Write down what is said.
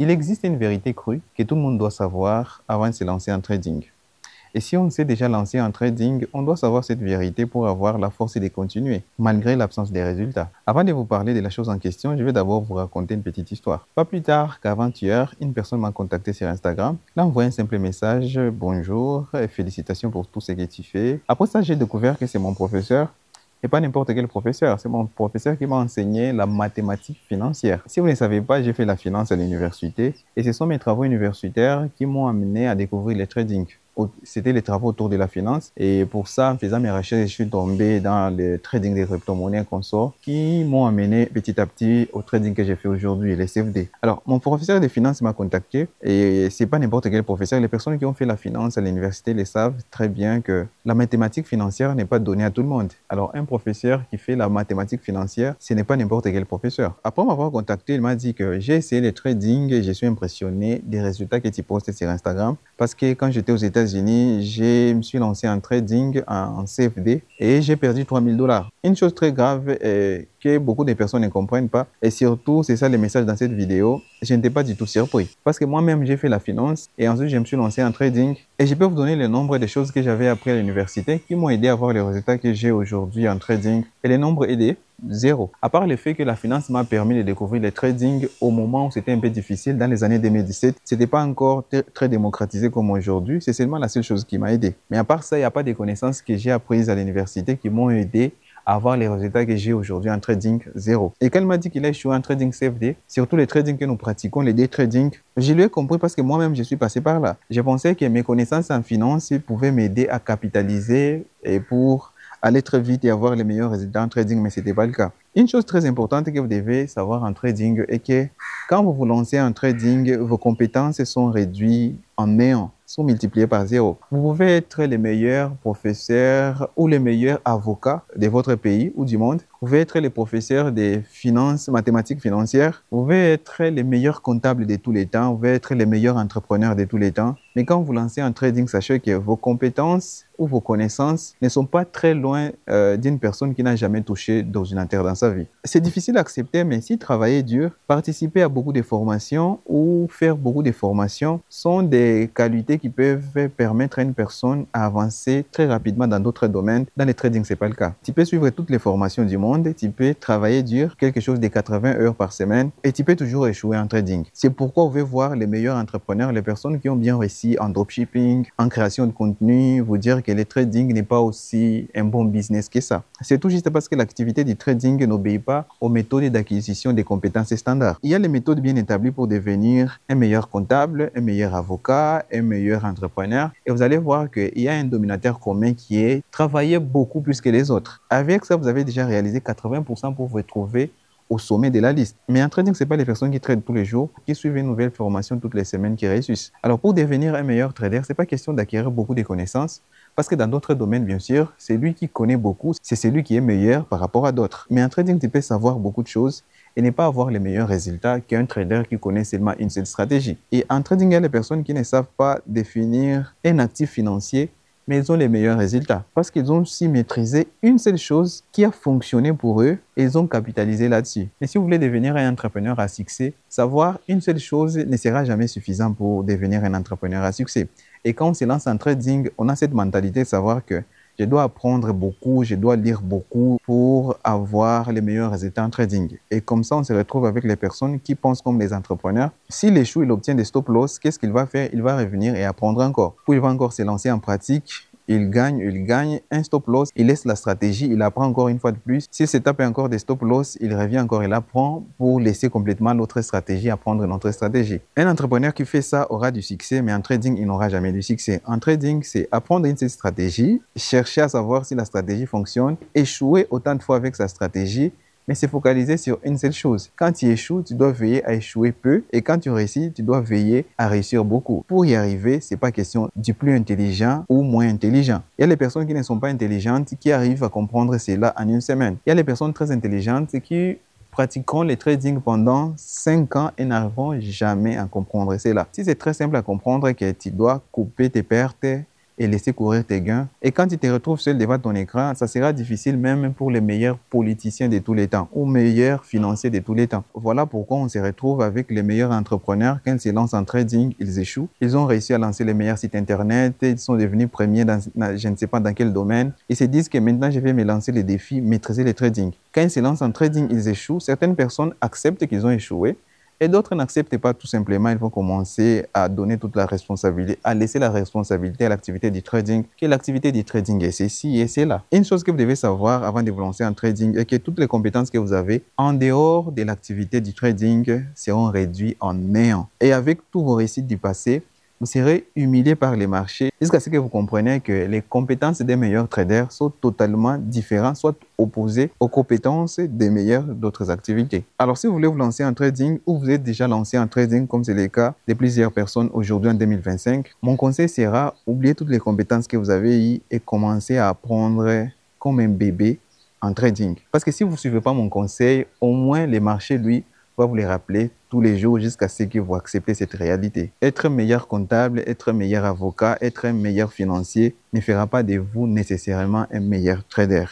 Il existe une vérité crue que tout le monde doit savoir avant de se lancer en trading. Et si on s'est déjà lancé en trading, on doit savoir cette vérité pour avoir la force de continuer, malgré l'absence des résultats. Avant de vous parler de la chose en question, je vais d'abord vous raconter une petite histoire. Pas plus tard qu'avant-hier, une personne m'a contacté sur Instagram. Elle a envoyé un simple message: bonjour, et félicitations pour tout ce que tu fais. Après ça, j'ai découvert que c'est mon professeur. Et pas n'importe quel professeur, c'est mon professeur qui m'a enseigné la mathématique financière. Si vous ne savez pas, j'ai fait la finance à l'université et ce sont mes travaux universitaires qui m'ont amené à découvrir le trading. C'était les travaux autour de la finance et pour ça, en faisant mes recherches, je suis tombé dans le trading des crypto-monnaies consorts qui m'ont amené petit à petit au trading que j'ai fait aujourd'hui, les CFD. Alors, mon professeur de finance m'a contacté et c'est pas n'importe quel professeur. Les personnes qui ont fait la finance à l'université le savent très bien que la mathématique financière n'est pas donnée à tout le monde. Alors, un professeur qui fait la mathématique financière, ce n'est pas n'importe quel professeur. Après m'avoir contacté, il m'a dit que j'ai essayé le trading et je suis impressionné des résultats que tu postes sur Instagram parce que quand j'étais aux États-Unis, je me suis lancé en trading en CFD et j'ai perdu $3000. Une chose très grave est que beaucoup de personnes ne comprennent pas et surtout, c'est ça le message dans cette vidéo, je n'étais pas du tout surpris parce que moi-même, j'ai fait la finance et ensuite, je me suis lancé en trading et je peux vous donner le nombre de choses que j'avais appris à l'université qui m'ont aidé à avoir les résultats que j'ai aujourd'hui en trading et le nombre aidé, zéro. À part le fait que la finance m'a permis de découvrir le trading au moment où c'était un peu difficile, dans les années 2017, c'était pas encore très démocratisé comme aujourd'hui. C'est seulement la seule chose qui m'a aidé. Mais à part ça, il n'y a pas de connaissances que j'ai apprises à l'université qui m'ont aidé à avoir les résultats que j'ai aujourd'hui en trading, zéro. Et quand elle m'a dit qu'il a échoué en trading CFD, surtout les trading que nous pratiquons, les day trading, je lui ai compris parce que moi-même, je suis passé par là. Je pensais que mes connaissances en finance pouvaient m'aider à capitaliser et pour aller très vite et avoir les meilleurs résultats en trading, mais ce n'était pas le cas. Une chose très importante que vous devez savoir en trading est que quand vous vous lancez en trading, vos compétences sont réduites en néant, sont multipliées par zéro. Vous pouvez être les meilleurs professeurs ou les meilleurs avocats de votre pays ou du monde. Vous pouvez être les professeurs des finances, mathématiques financières. Vous pouvez être les meilleurs comptables de tous les temps. Vous pouvez être les meilleurs entrepreneurs de tous les temps. Mais quand vous lancez en trading, sachez que vos compétences ou vos connaissances ne sont pas très loin d'une personne qui n'a jamais touché d'ordinateur dans sa vie. C'est difficile à accepter, mais si travailler dur, participer à beaucoup de formations ou faire beaucoup de formations sont des qualités qui peuvent permettre à une personne à avancer très rapidement dans d'autres domaines. Dans le trading, ce n'est pas le cas. Tu peux suivre toutes les formations du monde, tu peux travailler dur, quelque chose de 80 heures par semaine, et tu peux toujours échouer en trading. C'est pourquoi vous pouvez voir les meilleurs entrepreneurs, les personnes qui ont bien réussi en dropshipping, en création de contenu, vous dire que le trading n'est pas aussi un bon business que ça. C'est tout juste parce que l'activité du trading n'obéit pas aux méthodes d'acquisition des compétences standards. Il y a les méthodes bien établies pour devenir un meilleur comptable, un meilleur avocat, un meilleur entrepreneur. Et vous allez voir qu'il y a un dominateur commun qui est travailler beaucoup plus que les autres. Avec ça, vous avez déjà réalisé 80% pour vous retrouver au sommet de la liste. Mais en trading, ce n'est pas les personnes qui tradent tous les jours, qui suivent une nouvelle formation toutes les semaines qui réussissent. Alors, pour devenir un meilleur trader, ce n'est pas question d'acquérir beaucoup de connaissances, parce que dans d'autres domaines, bien sûr, c'est lui qui connaît beaucoup, c'est celui qui est meilleur par rapport à d'autres. Mais en trading, tu peux savoir beaucoup de choses et ne pas avoir les meilleurs résultats qu'un trader qui connaît seulement une seule stratégie. Et en trading, il y a les personnes qui ne savent pas définir un actif financier, mais ils ont les meilleurs résultats parce qu'ils ont aussi maîtrisé une seule chose qui a fonctionné pour eux et ils ont capitalisé là-dessus. Et si vous voulez devenir un entrepreneur à succès, savoir une seule chose ne sera jamais suffisant pour devenir un entrepreneur à succès. Et quand on se lance en trading, on a cette mentalité de savoir que je dois apprendre beaucoup, je dois lire beaucoup pour avoir les meilleurs résultats en trading. Et comme ça, on se retrouve avec les personnes qui pensent comme les entrepreneurs. S'il échoue, il obtient des stop-loss, qu'est-ce qu'il va faire? Il va revenir et apprendre encore. Puis il va encore se lancer en pratique. Il gagne un stop-loss, il laisse la stratégie, il apprend encore une fois de plus. S'il se tape encore des stop-loss, il revient encore, il apprend pour laisser complètement l'autre stratégie, apprendre notre stratégie. Un entrepreneur qui fait ça aura du succès, mais en trading, il n'aura jamais du succès. En trading, c'est apprendre une seule stratégie, chercher à savoir si la stratégie fonctionne, échouer autant de fois avec sa stratégie, mais c'est focaliser sur une seule chose. Quand tu échoues, tu dois veiller à échouer peu et quand tu réussis, tu dois veiller à réussir beaucoup. Pour y arriver, ce n'est pas question du plus intelligent ou moins intelligent. Il y a les personnes qui ne sont pas intelligentes qui arrivent à comprendre cela en une semaine. Il y a les personnes très intelligentes qui pratiqueront le trading pendant 5 ans et n'arriveront jamais à comprendre cela. Si c'est très simple à comprendre que tu dois couper tes pertes, et laisser courir tes gains. Et quand tu te retrouves seul devant ton écran, ça sera difficile même pour les meilleurs politiciens de tous les temps ou meilleurs financiers de tous les temps. Voilà pourquoi on se retrouve avec les meilleurs entrepreneurs. Quand ils se lancent en trading, ils échouent. Ils ont réussi à lancer les meilleurs sites internet, ils sont devenus premiers dans je ne sais pas dans quel domaine. Ils se disent que maintenant je vais me lancer les défis, maîtriser le trading. Quand ils se lancent en trading, ils échouent. Certaines personnes acceptent qu'ils ont échoué. Et d'autres n'acceptent pas tout simplement, ils vont commencer à donner toute la responsabilité, à laisser la responsabilité à l'activité du trading, que l'activité du trading est ceci et c'est là. Une chose que vous devez savoir avant de vous lancer en trading est que toutes les compétences que vous avez en dehors de l'activité du trading seront réduites en néant. Et avec tous vos récits du passé, vous serez humilié par les marchés jusqu'à ce que vous compreniez que les compétences des meilleurs traders sont totalement différentes, soit opposées aux compétences des meilleurs d'autres activités. Alors, si vous voulez vous lancer en trading ou vous êtes déjà lancé en trading, comme c'est le cas de plusieurs personnes aujourd'hui en 2025, mon conseil sera oubliez toutes les compétences que vous avez eues et commencez à apprendre comme un bébé en trading. Parce que si vous ne suivez pas mon conseil, au moins les marchés, lui, va vous les rappeler tous les jours jusqu'à ce que vous acceptez cette réalité. Être un meilleur comptable, être un meilleur avocat, être un meilleur financier ne fera pas de vous nécessairement un meilleur trader.